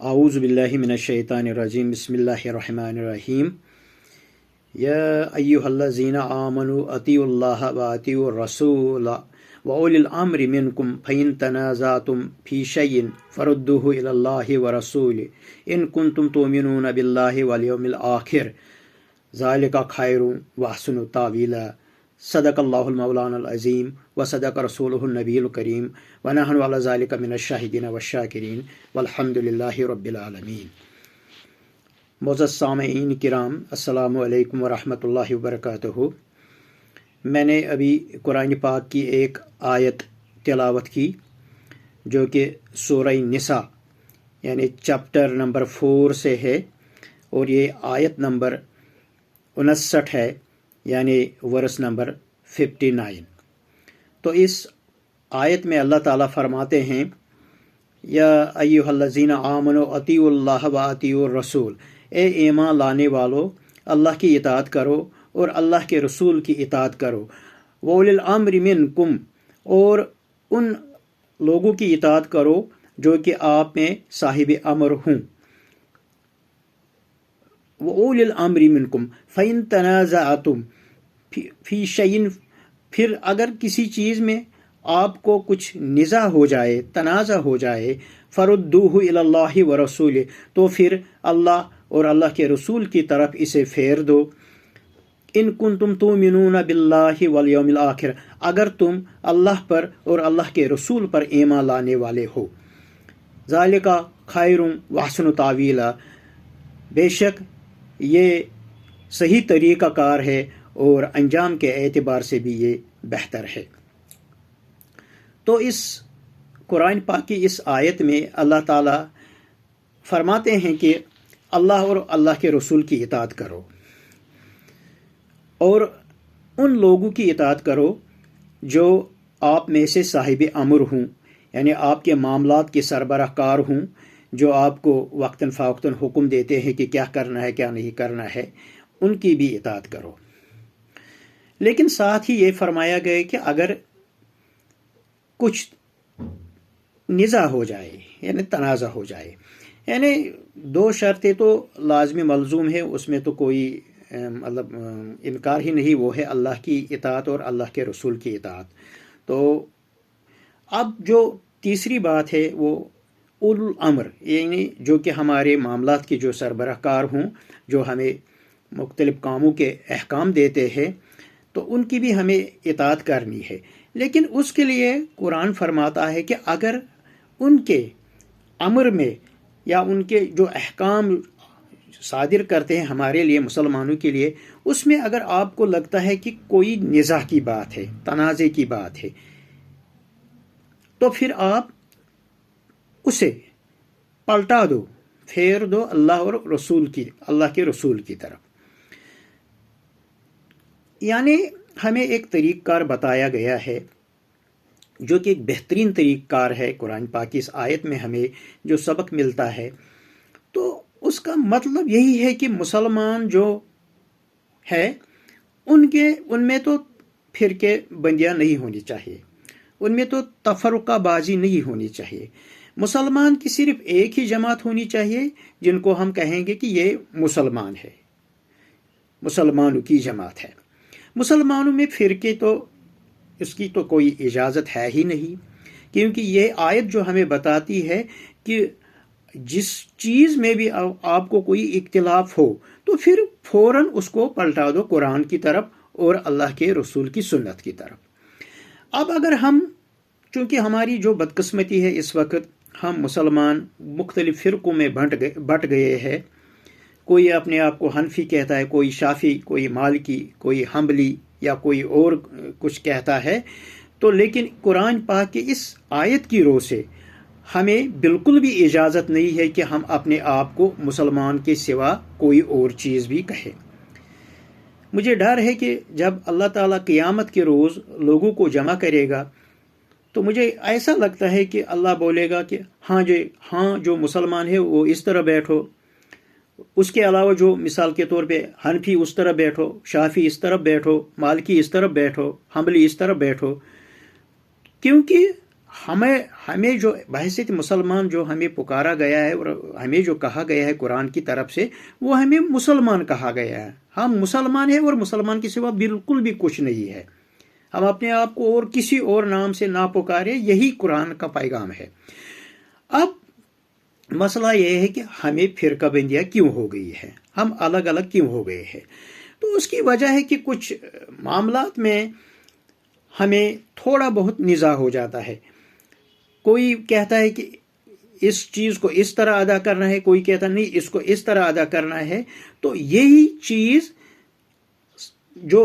أعوذ بالله من الشيطان الرجيم بسم الله الرحمن الرحيم يا أيها الذين آمنوا أطيعوا الله وأطيعوا الرسول وأولي الأمر منكم فإن تنازعتم في شيء فردوه إلى الله ورسوله إن كنتم تؤمنون بالله واليوم الآخر ذلك خير وأحسن تأويلا صدق الله المولانا العظيم وصدق رسوله النبي الكريم ونحن على ذلك من الشاهدين والشاکرین والحمد للہ رب العالمین۔ معزز سامعین کرام، السلام علیکم ورحمۃ اللہ وبرکاتہ۔ میں نے ابھی قرآن پاک کی ایک آیت تلاوت کی جو کہ سورہ نساء یعنی چیپٹر نمبر 4 سے ہے، اور یہ آیت نمبر 59 ہے یعنی ورس نمبر 59۔ تو اس آیت میں اللہ تعالیٰ فرماتے ہیں یا ایھا الذین آمنوا اطیعوا اللہ و اطیعوا الرسول، اے ایمان لانے والو اللہ کی اطاعت کرو اور اللہ کے رسول کی اطاعت کرو، وَأُولِي الْأَمْرِ مِنْكُمْ، اور ان لوگوں کی اطاعت کرو جو کہ آپ میں صاحب امر ہوں۔ وَأُولِي الْأَمْرِ مِنْكُمْ فَإِن تَنَازَعْتُمْ فِي شَيْءٍ، پھر اگر کسی چیز میں آپ کو کچھ نزاع ہو جائے، تنازع ہو جائے، فردوہ الی اللہ ورسولہ، تو پھر اللہ اور اللہ کے رسول کی طرف اسے پھیر دو۔ ان کنتم تؤمنون باللہ والیوم الآخر، اگر تم اللہ پر اور اللہ کے رسول پر ایمان لانے والے ہو۔ ذالک خیر واحسن تاویلا، بے شک یہ صحیح طریقہ کار ہے اور انجام کے اعتبار سے بھی یہ بہتر ہے۔ تو اس قرآن پاک کی اس آیت میں اللہ تعالیٰ فرماتے ہیں کہ اللہ اور اللہ کے رسول کی اطاعت کرو اور ان لوگوں کی اطاعت کرو جو آپ میں سے صاحب امر ہوں، یعنی آپ کے معاملات کے سربراہ کار ہوں، جو آپ کو وقتاً فوقتاً حکم دیتے ہیں کہ کیا کرنا ہے کیا نہیں کرنا ہے، ان کی بھی اطاعت کرو۔ لیکن ساتھ ہی یہ فرمایا گیا کہ اگر کچھ نزاع ہو جائے یعنی تنازع ہو جائے، یعنی دو شرطیں تو لازمی ملزوم ہے، اس میں تو کوئی انکار ہی نہیں، وہ ہے اللہ کی اطاعت اور اللہ کے رسول کی اطاعت۔ تو اب جو تیسری بات ہے وہ اولو الامر، یعنی جو کہ ہمارے معاملات کی جو سربراہ کار ہوں، جو ہمیں مختلف کاموں کے احکام دیتے ہیں، تو ان کی بھی ہمیں اطاعت کرنی ہے۔ لیکن اس کے لیے قرآن فرماتا ہے کہ اگر ان کے امر میں یا ان کے جو احکام صادر کرتے ہیں ہمارے لیے، مسلمانوں کے لیے، اس میں اگر آپ کو لگتا ہے کہ کوئی نزاع کی بات ہے، تنازع کی بات ہے، تو پھر آپ اسے پلٹا دو، پھیر دو اللہ کے رسول کی طرف۔ یعنی ہمیں ایک طریق کار بتایا گیا ہے جو کہ ایک بہترین طریق کار ہے۔ قرآن پاک کی اس آیت میں ہمیں جو سبق ملتا ہے تو اس کا مطلب یہی ہے کہ مسلمان جو ہے ان میں تو فرقے بندیاں نہیں ہونی چاہیے، ان میں تو تفرقہ بازی نہیں ہونی چاہیے۔ مسلمان کی صرف ایک ہی جماعت ہونی چاہیے جن کو ہم کہیں گے کہ یہ مسلمان ہے، مسلمانوں کی جماعت ہے۔ مسلمانوں میں فرقے تو اس کی تو کوئی اجازت ہے ہی نہیں، کیونکہ یہ آیت جو ہمیں بتاتی ہے کہ جس چیز میں بھی آپ کو کوئی اختلاف ہو تو پھر فوراً اس کو پلٹا دو قرآن کی طرف اور اللہ کے رسول کی سنت کی طرف۔ اب اگر ہم، چونکہ ہماری جو بدقسمتی ہے اس وقت، ہم مسلمان مختلف فرقوں میں بٹ گئے ہیں، کوئی اپنے آپ کو حنفی کہتا ہے، کوئی شافی، کوئی مالکی، کوئی حنبلی یا کوئی اور کچھ کہتا ہے، تو لیکن قرآن پاک کی اس آیت کی روح سے ہمیں بالکل بھی اجازت نہیں ہے کہ ہم اپنے آپ کو مسلمان کے سوا کوئی اور چیز بھی کہیں۔ مجھے ڈر ہے کہ جب اللہ تعالیٰ قیامت کے روز لوگوں کو جمع کرے گا تو مجھے ایسا لگتا ہے کہ اللہ بولے گا کہ ہاں جو مسلمان ہے وہ اس طرح بیٹھو، اس کے علاوہ جو مثال کے طور پہ حنفی اس طرح بیٹھو، شافی اس طرف بیٹھو، مالکی اس طرف بیٹھو، حنبلی اس طرف بیٹھو، کیونکہ ہمیں جو بحیثیت مسلمان جو ہمیں پکارا گیا ہے اور ہمیں جو کہا گیا ہے قرآن کی طرف سے، وہ ہمیں مسلمان کہا گیا ہے. ہم مسلمان ہیں اور مسلمان کے سوا بالکل بھی کچھ نہیں ہے. ہم اپنے آپ کو اور کسی اور نام سے نہ پکارے، یہی قرآن کا پیغام ہے. اب مسئلہ یہ ہے کہ ہمیں فرقہ بندیاں کیوں ہو گئی ہے، ہم الگ الگ کیوں ہو گئے ہیں. تو اس کی وجہ ہے کہ کچھ معاملات میں ہمیں تھوڑا بہت نزاع ہو جاتا ہے. کوئی کہتا ہے کہ اس چیز کو اس طرح ادا کرنا ہے، کوئی کہتا نہیں اس کو اس طرح ادا کرنا ہے. تو یہی چیز جو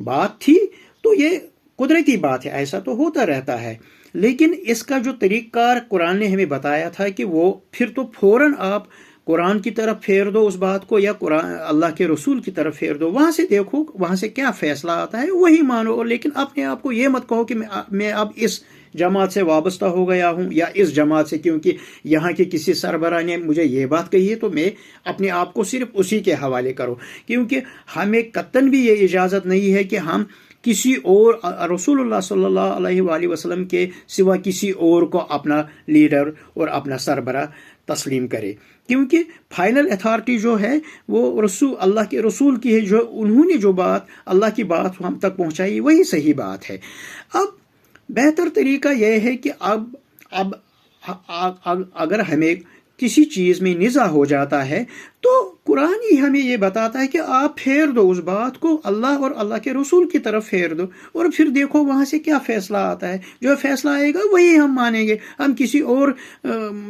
بات تھی تو یہ قدرتی بات ہے، ایسا تو ہوتا رہتا ہے. لیکن اس کا جو طریقہ کار قرآن نے ہمیں بتایا تھا کہ وہ پھر تو فوراً آپ قرآن کی طرف پھیر دو اس بات کو، یا قرآن اللہ کے رسول کی طرف پھیر دو، وہاں سے دیکھو وہاں سے کیا فیصلہ آتا ہے وہی مانو. لیکن اپنے آپ کو یہ مت کہو کہ میں اب اس جماعت سے وابستہ ہو گیا ہوں یا اس جماعت سے، کیونکہ یہاں کے کسی سربراہ نے مجھے یہ بات کہی ہے تو میں اپنے آپ کو صرف اسی کے حوالے کروں. کیونکہ ہمیں قطعاً بھی یہ اجازت نہیں ہے کہ ہم کسی اور رسول اللہ صلی اللہ علیہ وآلہ وسلم کے سوا کسی اور کو اپنا لیڈر اور اپنا سربراہ تسلیم کرے. کیونکہ فائنل اتھارٹی جو ہے وہ اللہ کے رسول کی ہے. جو انہوں نے جو بات اللہ کی بات ہم تک پہنچائی وہی صحیح بات ہے. اب بہتر طریقہ یہ ہے کہ اب اگر ہمیں کسی چیز میں نزاع ہو جاتا ہے تو قرآن ہی ہمیں یہ بتاتا ہے کہ آپ پھیر دو اس بات کو اللہ اور اللہ کے رسول کی طرف پھیر دو، اور پھر دیکھو وہاں سے کیا فیصلہ آتا ہے. جو فیصلہ آئے گا وہی ہم مانیں گے. ہم کسی اور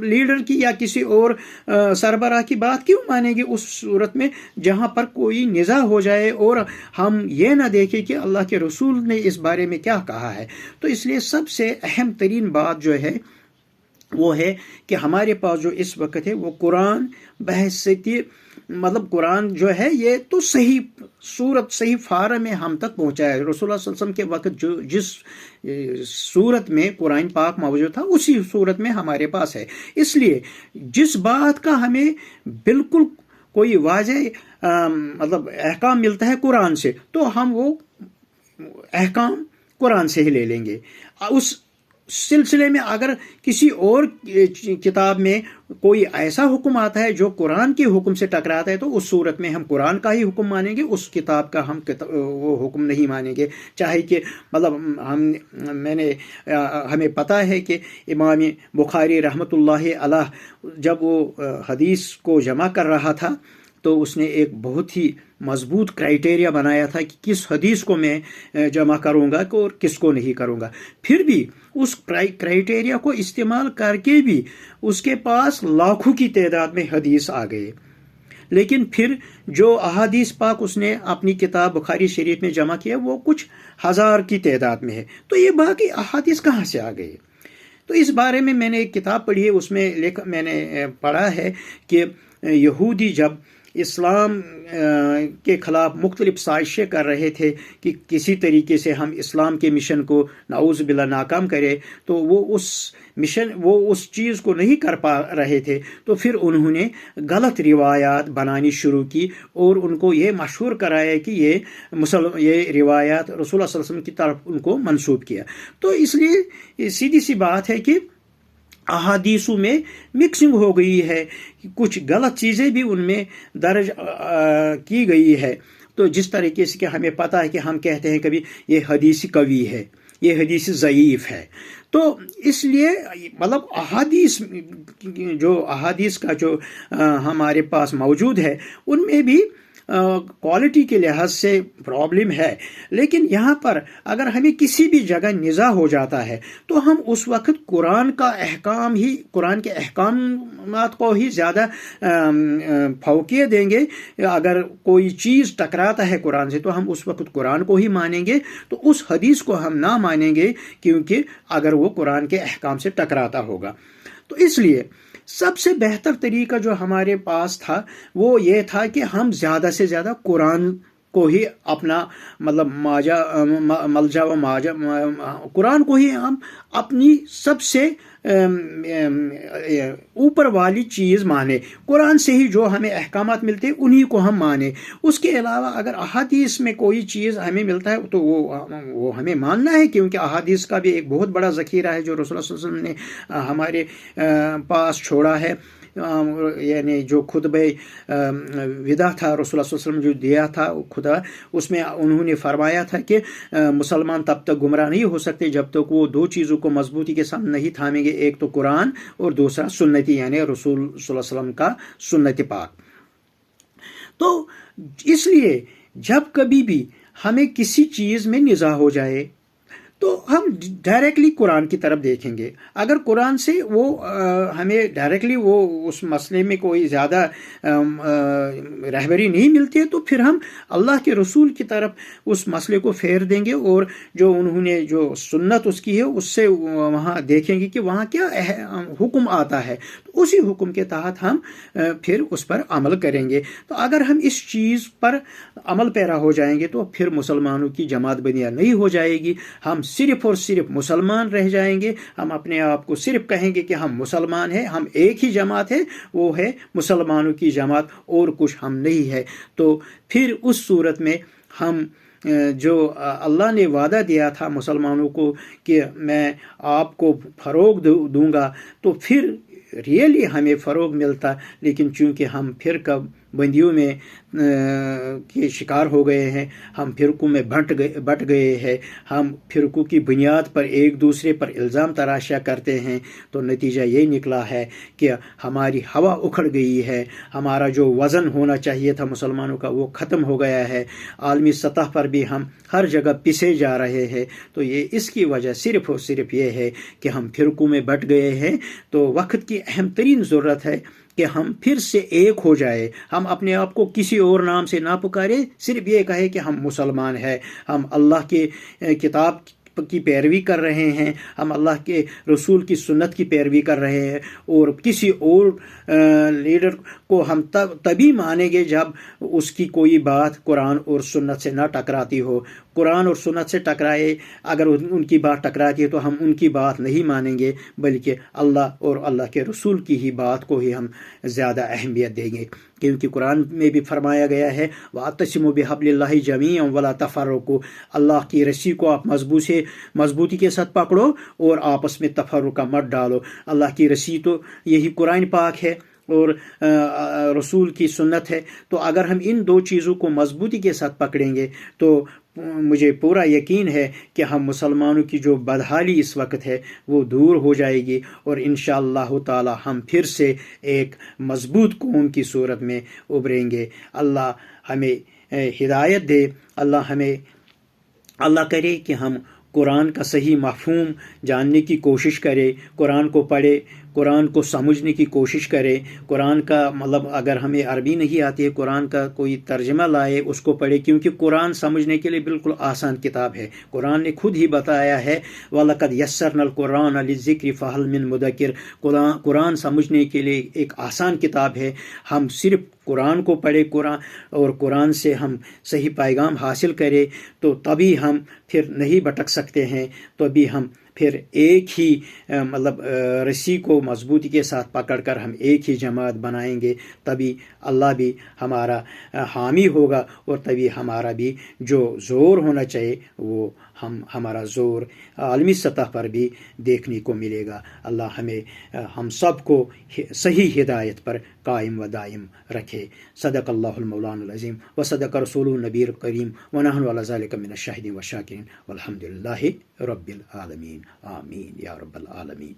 لیڈر کی یا کسی اور سربراہ کی بات کیوں مانیں گے اس صورت میں جہاں پر کوئی نزاع ہو جائے اور ہم یہ نہ دیکھیں کہ اللہ کے رسول نے اس بارے میں کیا کہا ہے. تو اس لیے سب سے اہم ترین بات جو ہے وہ ہے کہ ہمارے پاس جو اس وقت ہے وہ قرآن بحیثیت قرآن جو ہے یہ تو صحیح صورت صحیح فارم میں ہم تک پہنچایا ہے. رسول اللہ صلی اللہ علیہ وسلم کے وقت جو جس صورت میں قرآن پاک موجود تھا اسی صورت میں ہمارے پاس ہے. اس لیے جس بات کا ہمیں بالکل کوئی واضح احکام ملتا ہے قرآن سے تو ہم وہ احکام قرآن سے ہی لے لیں گے. اس سلسلے میں اگر کسی اور کتاب میں کوئی ایسا حکم آتا ہے جو قرآن کے حکم سے ٹکراتا ہے تو اس صورت میں ہم قرآن کا ہی حکم مانیں گے، اس کتاب کا ہم وہ حکم نہیں مانیں گے. چاہے کہ ہمیں پتہ ہے کہ امام بخاری رحمۃ اللہ علیہ جب وہ حدیث کو جمع کر رہا تھا تو اس نے ایک بہت ہی مضبوط کرائٹیریا بنایا تھا کہ کس حدیث کو میں جمع کروں گا اور کس کو نہیں کروں گا. پھر بھی اس کرائٹیریا کو استعمال کر کے بھی اس کے پاس لاکھوں کی تعداد میں حدیث آ گئے. لیکن پھر جو احادیث پاک اس نے اپنی کتاب بخاری شریف میں جمع کیا وہ کچھ ہزار کی تعداد میں ہے. تو یہ باقی احادیث کہاں سے آ گئے؟ تو اس بارے میں نے ایک کتاب پڑھی ہے، اس میں میں نے پڑھا ہے کہ یہودی جب اسلام کے خلاف مختلف سازشیں کر رہے تھے کہ کسی طریقے سے ہم اسلام کے مشن کو نعوذ باللہ ناکام کرے، تو وہ اس چیز کو نہیں کر پا رہے تھے. تو پھر انہوں نے غلط روایات بنانی شروع کی اور ان کو یہ مشہور کرایا کہ یہ روایات رسول اللہ صلی اللہ علیہ وسلم کی طرف ان کو منسوب کیا. تو اس لیے سیدھی سی بات ہے کہ احادیثوں میں مکسنگ ہو گئی ہے، کچھ غلط چیزیں بھی ان میں درج کی گئی ہے. تو جس طریقے سے کہ ہمیں پتہ ہے کہ ہم کہتے ہیں کبھی یہ حدیث قوی ہے، یہ حدیث ضعیف ہے. تو اس لیے احادیث کا جو ہمارے پاس موجود ہے ان میں بھی کوالٹی کے لحاظ سے پرابلم ہے. لیکن یہاں پر اگر ہمیں کسی بھی جگہ نزاع ہو جاتا ہے تو ہم اس وقت قرآن کے احکامات کو ہی زیادہ فوقیت دیں گے. اگر کوئی چیز ٹکراتا ہے قرآن سے تو ہم اس وقت قرآن کو ہی مانیں گے، تو اس حدیث کو ہم نہ مانیں گے کیونکہ اگر وہ قرآن کے احکام سے ٹکراتا ہوگا. تو اس لیے سب سے بہتر طریقہ جو ہمارے پاس تھا وہ یہ تھا کہ ہم زیادہ سے زیادہ قرآن کو ہی اپنا ملجا و ماجا، قرآن کو ہی ہم اپنی سب سے اوپر والی چیز مانے، قرآن سے ہی جو ہمیں احکامات ملتے ہیں انہی کو ہم مانیں۔ اس کے علاوہ اگر احادیث میں کوئی چیز ہمیں ملتا ہے تو وہ ہمیں ماننا ہے، کیونکہ احادیث کا بھی ایک بہت بڑا ذخیرہ ہے جو رسول اللہ صلی اللہ علیہ وسلم نے ہمارے پاس چھوڑا ہے، یعنی جو خطبہ ودا تھا رسول اللہ صلی اللہ علیہ وسلم جو دیا تھا خدا، اس میں انہوں نے فرمایا تھا کہ مسلمان تب تک گمراہ نہیں ہو سکتے جب تک وہ دو چیزوں کو مضبوطی کے ساتھ نہیں تھامیں گے، ایک تو قرآن اور دوسرا سنتی، یعنی رسول صلی اللہ علیہ وسلم کا سنت پاک۔ تو اس لیے جب کبھی بھی ہمیں کسی چیز میں نزاع ہو جائے تو ہم ڈائریکٹلی قرآن کی طرف دیکھیں گے۔ اگر قرآن سے وہ ہمیں ڈائریکٹلی وہ اس مسئلے میں کوئی زیادہ رہبری نہیں ملتی ہے تو پھر ہم اللہ کے رسول کی طرف اس مسئلے کو پھیر دیں گے، اور جو انہوں نے جو سنت اس کی ہے اس سے وہاں دیکھیں گے کہ وہاں کیا حکم آتا ہے، تو اسی حکم کے تحت ہم پھر اس پر عمل کریں گے۔ تو اگر ہم اس چیز پر عمل پیرا ہو جائیں گے تو پھر مسلمانوں کی جماعت بندیاں نہیں ہو جائے گی، ہم صرف اور صرف مسلمان رہ جائیں گے۔ ہم اپنے آپ کو صرف کہیں گے کہ ہم مسلمان ہیں، ہم ایک ہی جماعت ہے، وہ ہے مسلمانوں کی جماعت، اور کچھ ہم نہیں ہے۔ تو پھر اس صورت میں ہم جو اللہ نے وعدہ دیا تھا مسلمانوں کو کہ میں آپ کو فروغ دوں گا، تو پھر ریئلی ہمیں فروغ ملتا، لیکن چونکہ ہم فرقہ بندیوں میں کے شکار ہو گئے ہیں، ہم فرقوں میں بٹ گئے ہیں، ہم فرقوں کی بنیاد پر ایک دوسرے پر الزام تراشیاں کرتے ہیں، تو نتیجہ یہ نکلا ہے کہ ہماری ہوا اکھڑ گئی ہے، ہمارا جو وزن ہونا چاہیے تھا مسلمانوں کا وہ ختم ہو گیا ہے، عالمی سطح پر بھی ہم ہر جگہ پسے جا رہے ہیں۔ تو یہ اس کی وجہ صرف اور صرف یہ ہے کہ ہم فرقوں میں بٹ گئے ہیں۔ تو وقت کی اہم ترین ضرورت ہے کہ ہم پھر سے ایک ہو جائے، ہم اپنے آپ کو کسی اور نام سے نہ پکارے، صرف یہ کہے کہ ہم مسلمان ہیں، ہم اللہ کے کتاب کی پیروی کر رہے ہیں، ہم اللہ کے رسول کی سنت کی پیروی کر رہے ہیں، اور کسی اور لیڈر کو ہم تبھی مانیں گے جب اس کی کوئی بات قرآن اور سنت سے نہ ٹکراتی ہو۔ قرآن اور سنت سے ٹکرائے، اگر ان کی بات ٹکراتی ہے تو ہم ان کی بات نہیں مانیں گے، بلکہ اللہ اور اللہ کے رسول کی ہی بات کو ہی ہم زیادہ اہمیت دیں گے، کیونکہ قرآن میں بھی فرمایا گیا ہے وَاعْتَصِمُوا بِحَبْلِ اللَّهِ جَمِيعًا وَلَا تَفَرَّقُوا، اللہ کی رسی کو آپ مضبوطی کے ساتھ پکڑو اور آپس میں تفرقہ مت ڈالو۔ اللہ کی رسی تو یہی قرآن پاک ہے اور رسول کی سنت ہے۔ تو اگر ہم ان دو چیزوں کو مضبوطی کے ساتھ پکڑیں گے تو مجھے پورا یقین ہے کہ ہم مسلمانوں کی جو بدحالی اس وقت ہے وہ دور ہو جائے گی، اور انشاءاللہ تعالی ہم پھر سے ایک مضبوط قوم کی صورت میں ابھریں گے۔ اللہ ہمیں ہدایت دے، اللہ کرے کہ ہم قرآن کا صحیح مفہوم جاننے کی کوشش کرے، قرآن کو پڑھے، قرآن کو سمجھنے کی کوشش کرے، قرآن کا مطلب اگر ہمیں عربی نہیں آتی ہے قرآن کا کوئی ترجمہ لائے، اس کو پڑھے، کیونکہ قرآن سمجھنے کے لیے بالکل آسان کتاب ہے۔ قرآن نے خود ہی بتایا ہے وَلَقَدْ يَسَّرْنَا الْقُرْآنَ لِلذِّكْرِ فَهَلْ مِن مُدَّكِرٍ، قرآن سمجھنے کے لیے ایک آسان کتاب ہے۔ ہم صرف قرآن کو پڑھے اور قرآن سے ہم صحیح پیغام حاصل کرے تو تبھی ہم پھر نہیں بھٹک سکتے ہیں، تبھی ہم پھر ایک ہی رسی کو مضبوطی کے ساتھ پکڑ کر ہم ایک ہی جماعت بنائیں گے، تبھی اللہ بھی ہمارا حامی ہوگا، اور تبھی ہمارا بھی جو زور ہونا چاہیے وہ ہمارا زور عالمی سطح پر بھی دیکھنے کو ملے گا۔ اللہ ہم سب کو صحیح ہدایت پر قائم و دائم رکھے۔ صدق اللہ المولان العظیم و صدق رسول النبی الکریم ونحن علی ذلک من الشاہدین والشاکرین والحمد للہ رب العالمین، آمین یا رب العالمین۔